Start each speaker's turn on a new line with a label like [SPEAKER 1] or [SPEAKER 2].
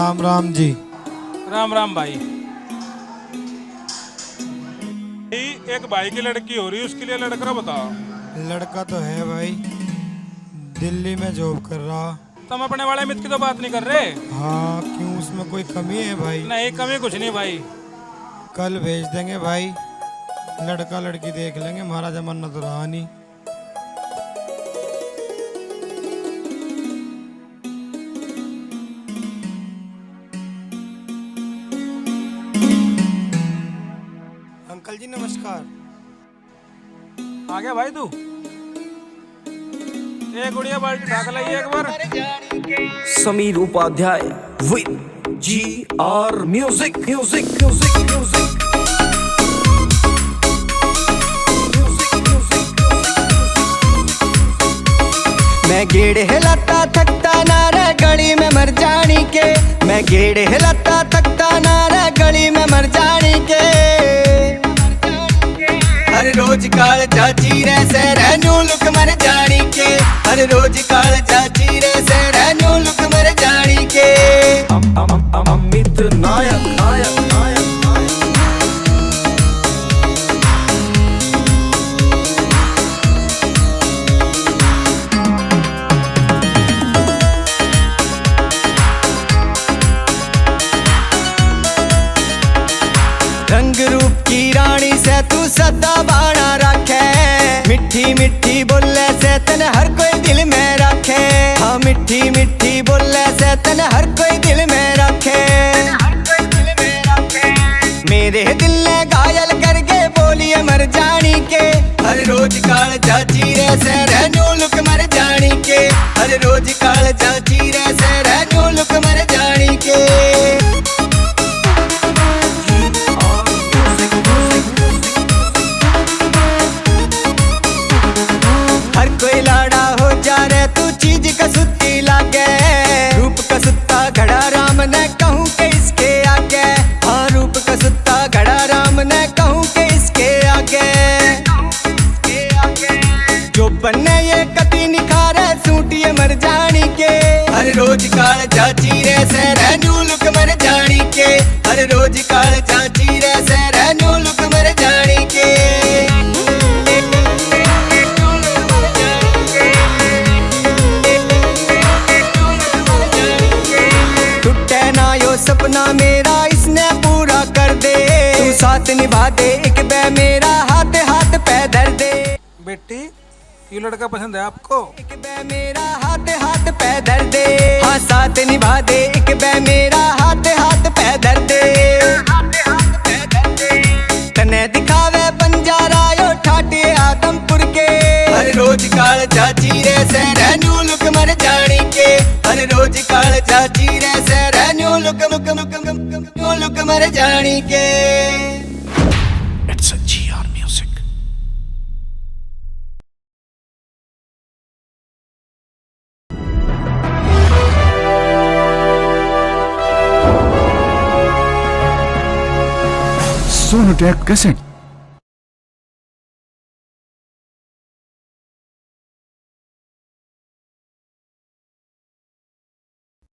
[SPEAKER 1] राम राम जी।
[SPEAKER 2] राम राम भाई। एक भाई की लड़की हो रही है, उसके लिए लड़का बताओ।
[SPEAKER 1] लड़का तो है भाई, दिल्ली में जॉब कर रहा।
[SPEAKER 2] तुम अपने वाले मित्र की तो बात नहीं कर रहे?
[SPEAKER 1] हाँ, क्यों उसमें कोई कमी है भाई?
[SPEAKER 2] नहीं, कमी कुछ नहीं भाई।
[SPEAKER 1] कल भेज देंगे भाई, लड़का लड़की देख लेंगे, हमारा जमाना तो रहा नहीं। अंकल जी नमस्कार।
[SPEAKER 2] आ गया भाई तू? एक गुड़िया बाल्टी ढाक लाई एक बार।
[SPEAKER 3] Sameer Upadhyay with GR music music music music. मैं गेड़ हिलाता थकता ना रे गली में मर जानी के। मैं गेड़ हिलाता थकता ना रे गली में मर जानी के। हर रोज काल चाची रे से रहनू लुक मर जानी के। हर रोज काल चाची रे से रहनू लुक मर जानी के। अमित नायक नायक नायक नायक। रंग रूप की रानी से तू सदा बाणा रखे। मिठी मिठी बोले से तने हर कोई दिल में रखे। हाँ मिठी मिठी बोले से तने हर कोई दिल में रखे। मेरे दिल ने घायल करके बोलिए मर जानी के। हर रोज काल चाची रे से रहनू लुक मर जानी के। हर रोज काल चाची रे से रहनू लुक मर जानी के। हर कोई लाड़ा हो जा रे तू चीज का सुत्ती लागे। रूप का सुत्ता घड़ा राम ने कहूँ के इसके आगे। हाँ रूप का सुत्ता घड़ा राम ने कहूँ के इसके आगे। जो बनने ये कति निखारे सूटिए मर जानी के। हर रोज काल चाची रे से रहनू लुक मर जानी के। हर रोज काल चाची रे से रहनू लुक मर जानी के। सपना मेरा इसने पूरा कर दे। तू साथ निभा दे एक बे मेरा हाथ हाथ पे धर दे।
[SPEAKER 2] बेटी ये लड़का पसंद है आपको?
[SPEAKER 3] एक बे मेरा हाथ हाथ पे धर दे। हाँ साथ निभा दे एक बे मेरा हाथ हाथ पे धर दे। तने दिखावे बंजारा यो ठाटे आदमपुर के। हर रोज काल चाची रे से रहनू लुक मर जानी के। हर रोज काल चाची रे से रहनू लुक लुक मर जानी के। It's a GR music.
[SPEAKER 4] Sonotek cassette.